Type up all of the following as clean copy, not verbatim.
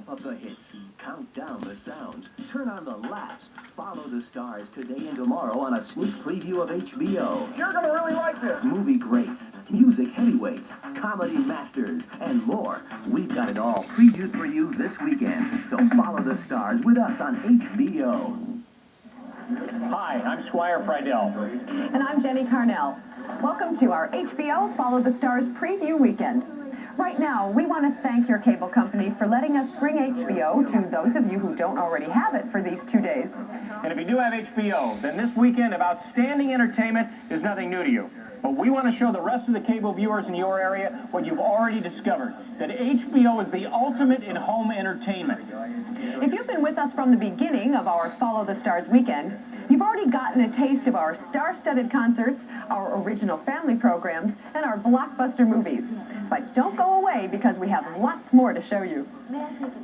up the hits, count down the sounds, turn on the laughs. Follow the stars today and tomorrow on a sneak preview of HBO. You're gonna really like this. Movie greats, music heavyweights, comedy masters, and more. We've got it all previewed for you this weekend. So follow the stars with us on HBO. Hi, I'm Squire Friedel. And I'm Jenny Carnell. Welcome to our HBO Follow the Stars preview weekend. Right now, we want to thank your cable company for letting us bring HBO to those of you who don't already have it for these 2 days. And if you do have HBO, then this weekend of outstanding entertainment is nothing new to you. But we want to show the rest of the cable viewers in your area what you've already discovered, that HBO is the ultimate in home entertainment. If you've been with us from the beginning of our Follow the Stars weekend, you've already gotten a taste of our star-studded concerts, our original family programs, and our blockbuster movies. But don't go away because we have lots more to show you.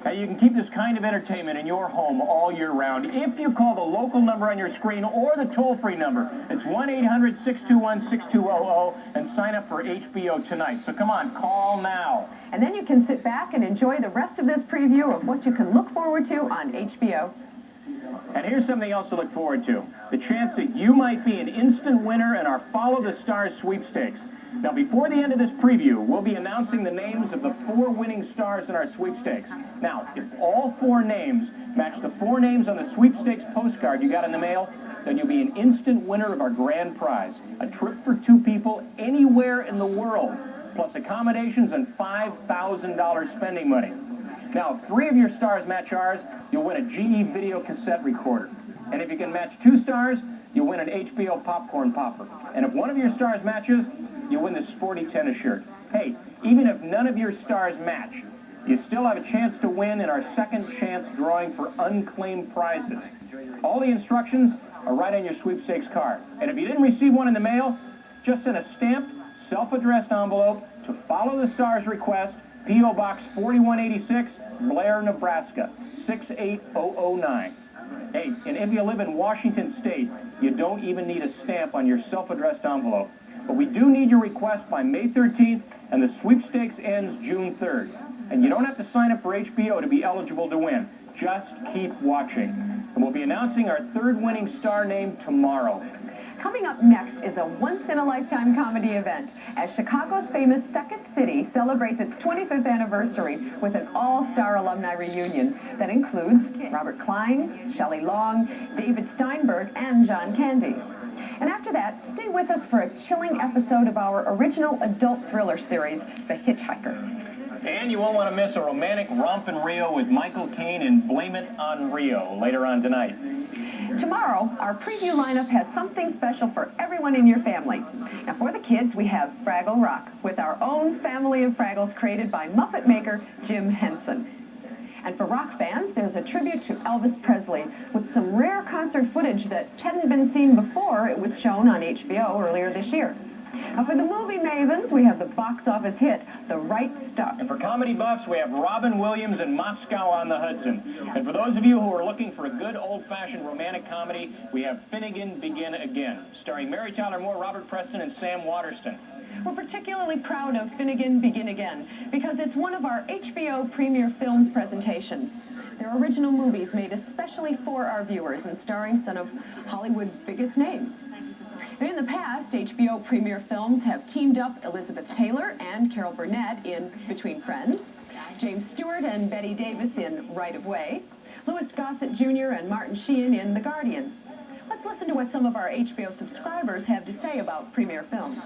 Hey, you can keep this kind of entertainment in your home all year round if you call the local number on your screen or the toll-free number. It's 1-800-621-6200 and sign up for HBO tonight. So come on, call now. And then you can sit back and enjoy the rest of this preview of what you can look forward to on HBO. And here's something else to look forward to. The chance that you might be an instant winner in our Follow the Stars sweepstakes. Now, before the end of this preview, we'll be announcing the names of the 4 winning stars in our sweepstakes. Now, if all 4 names match the 4 names on the sweepstakes postcard you got in the mail, then you'll be an instant winner of our grand prize, a trip for 2 people anywhere in the world, plus accommodations and $5,000 spending money. Now, if 3 of your stars match ours, you'll win a GE video cassette recorder. And if you can match 2 stars, you'll win an HBO popcorn popper. And if one of your stars matches, you win this sporty tennis shirt. Hey, even if none of your stars match, you still have a chance to win in our second chance drawing for unclaimed prizes. All the instructions are right on your sweepstakes card. And if you didn't receive one in the mail, just send a stamped, self-addressed envelope to Follow the Stars request, P.O. Box 4186, Blair, Nebraska, 68009. Hey, and if you live in Washington State, you don't even need a stamp on your self-addressed envelope. But we do need your request by May 13th, and the sweepstakes ends June 3rd. And you don't have to sign up for HBO to be eligible to win. Just keep watching. And we'll be announcing our 3rd winning star name tomorrow. Coming up next is a once-in-a-lifetime comedy event as Chicago's famous Second City celebrates its 25th anniversary with an all-star alumni reunion that includes Robert Klein, Shelley Long, David Steinberg, and John Candy. And after that, stay with us for a chilling episode of our original adult thriller series, The Hitchhiker. And you won't want to miss a romantic romp in Rio with Michael Caine in Blame It on Rio later on tonight. Tomorrow, our preview lineup has something special for everyone in your family. Now, for the kids, we have Fraggle Rock with our own family of Fraggles created by Muppet maker Jim Henson. And for rock fans, there's a tribute to Elvis Presley with some rare concert footage that hadn't been seen before it was shown on HBO earlier this year. Now, for the movie mavens, we have the box office hit, The Right Stuff. And for comedy buffs, we have Robin Williams and Moscow on the Hudson. And for those of you who are looking for a good old-fashioned romantic comedy, we have Finnegan Begin Again, starring Mary Tyler Moore, Robert Preston, and Sam Waterston. We're particularly proud of Finnegan Begin Again because it's one of our HBO Premiere Films presentations. They're original movies made especially for our viewers and starring some of Hollywood's biggest names. In the past, HBO Premiere Films have teamed up Elizabeth Taylor and Carol Burnett in Between Friends, James Stewart and Bette Davis in Right of Way, Louis Gossett Jr. and Martin Sheehan in The Guardian. Let's listen to what some of our HBO subscribers have to say about Premiere Films.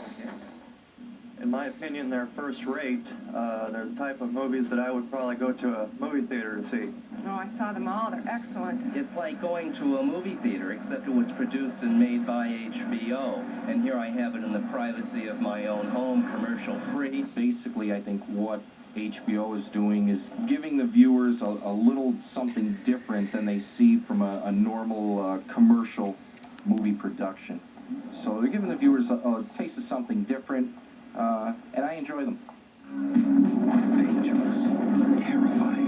In my opinion, they're first rate. They're the type of movies that I would probably go to a movie theater to see. Oh, I saw them all. They're excellent. It's like going to a movie theater, except it was produced and made by HBO. And here I have it in the privacy of my own home, commercial-free. Basically, I think what HBO is doing is giving the viewers a little something different than they see from a normal commercial movie production. So they're giving the viewers a taste of something different. And I enjoy them. Dangerous, terrifying.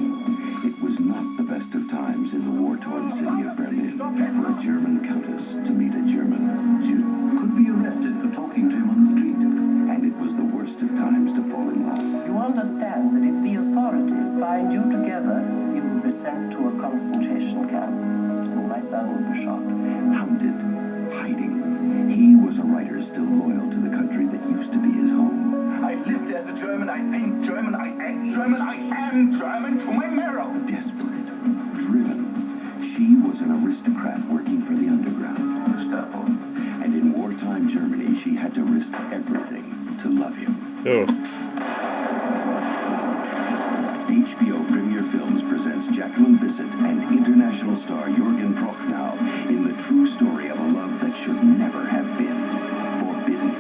It was not the best of times in the war-torn city of Berlin for a German countess to meet a German Jew. Could be arrested for talking to him on the street. And it was the worst of times to fall in love. You understand that if the authorities find you together, you concentration camp. My son was shocked. Hounded, hiding. He was a writer still loyal to the country that used to be his home. I lived as a German, I think German, I act German, I am German to my marrow. Desperate, driven. She was an aristocrat working for the underground. Gestapo. And in wartime Germany, she had to risk everything to love him. Oh. HBO Premier Films presents Jacqueline Bisset and international star Jürgen Prochnow in the true story of a love that should never have been forbidden.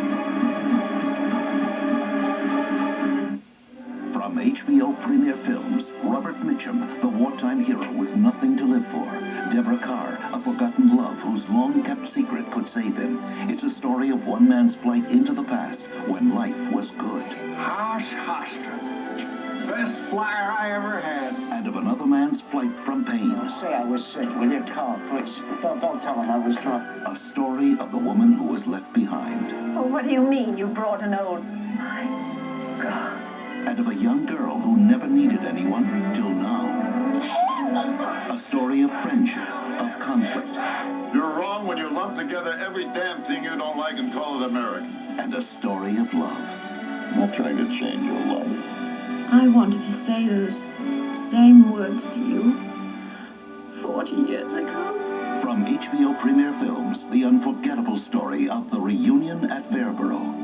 From HBO Premier Films, Robert Mitchum, the wartime hero with nothing to live for. Deborah Carr, a forgotten love whose long-kept secret could save him. It's a story of one man's flight into the past when life was good. Hush, Hostra. Best flyer I ever had. And of another man's flight from pain. Say I was sick. Will you call, please? Don't tell him I was drunk. A story of the woman who was left behind. Oh, what do you mean you brought an old... My God. And of a young girl who never needed anyone till now. A story of friendship, of conflict. You're wrong when you lump together every damn thing you don't like and call it American. And a story of love. I'm not trying to change your life. I wanted to say those same words to you 40 years ago. From HBO Premier Films, the unforgettable story of the reunion at Fairborough.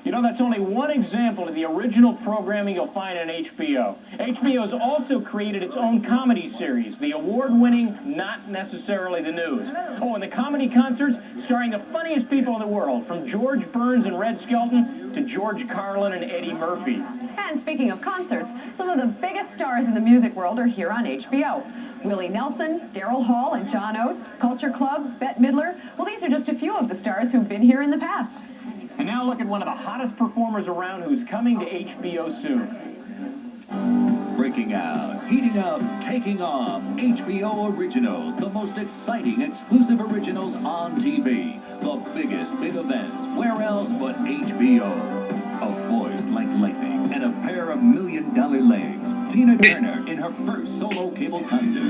You know, that's only one example of the original programming you'll find on HBO. HBO has also created its own comedy series, the award-winning Not Necessarily the News. Oh, and the comedy concerts starring the funniest people in the world, from George Burns and Red Skelton to George Carlin and Eddie Murphy. And speaking of concerts, some of the biggest stars in the music world are here on HBO. Willie Nelson, Daryl Hall and John Oates, Culture Club, Bette Midler. Well, these are just a few of the stars who've been here in the past. And now look at one of the hottest performers around who's coming to HBO soon. Breaking out, heating up, taking off. HBO Originals, the most exciting exclusive originals on TV. The biggest big events, where else but HBO. A voice like lightning and a pair of $1 million legs. Tina Turner in her first solo cable concert.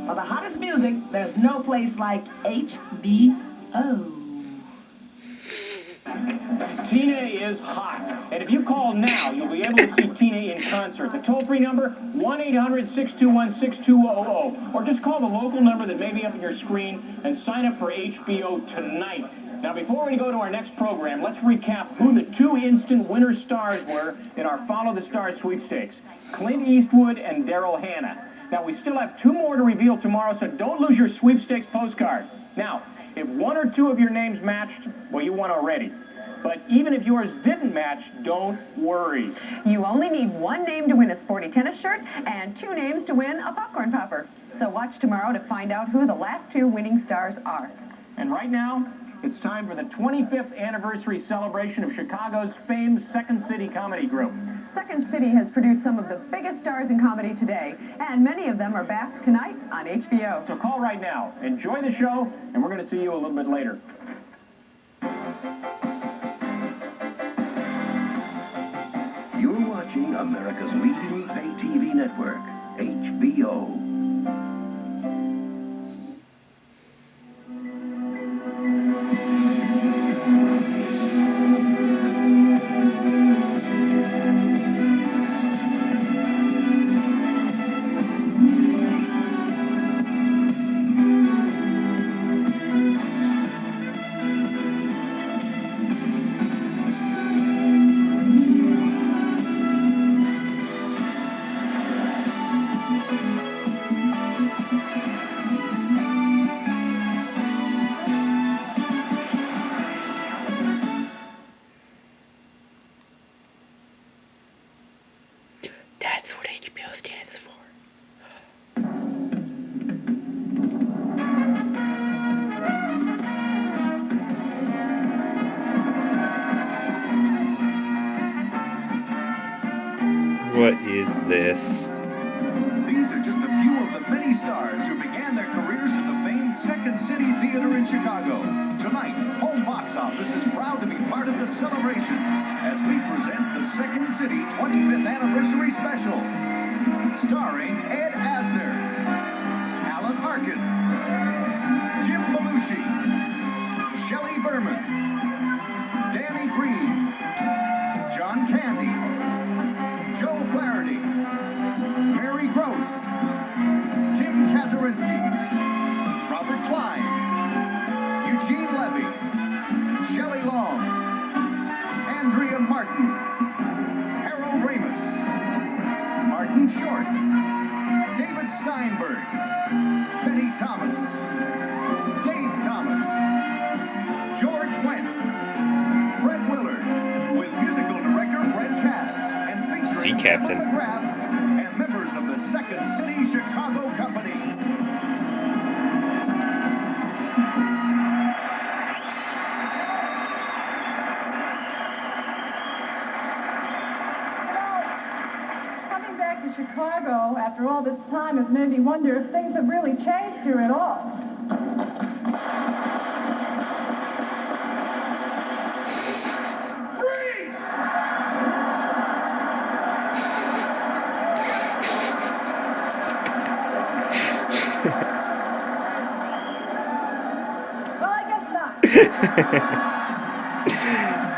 For the hottest music, there's no place like HBO. Tina is hot. And if you call now, you'll be able to see Tina in concert. The toll-free number, 1-800-621-6200. Or just call the local number that may be up on your screen and sign up for HBO tonight. Now, before we go to our next program, let's recap who the two instant winner stars were in our Follow the Stars sweepstakes. Clint Eastwood and Daryl Hannah. Now, we still have two more to reveal tomorrow, so don't lose your sweepstakes postcard. Now, if one or two of your names matched, well, you won already. But even if yours didn't match, don't worry. You only need one name to win a sporty tennis shirt and two names to win a popcorn popper. So watch tomorrow to find out who the last two winning stars are. And right now, it's time for the 25th anniversary celebration of Chicago's famed Second City comedy group. Second City has produced some of the biggest stars in comedy today, and many of them are back tonight on HBO. So call right now, enjoy the show, and we're going to see you a little bit later. You're watching America's leading pay TV network, HBO. That's what HBO stands for. What is this? celebrations as we present the Second City 25th Anniversary Special, starring Ed Asner, Alan Arkin, Jim Belushi, Shelley Berman, Danny Green, John Candy, Joe Flaherty, Mary Gross, Tim Kazurinsky, Robert Klein, Eugene Levy, Shelley Long, Andrea Martin, Harold Ramis, Martin Short, David Steinberg, Benny Thomas, Dave Thomas, George Wendt, Fred Willard, with musical director Fred Cass, and featuring Captain. McGrath and members of the Second City Chicago Company. Coming back to Chicago after all this time has made me wonder if things have really changed here at all.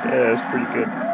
Yeah, that's pretty good.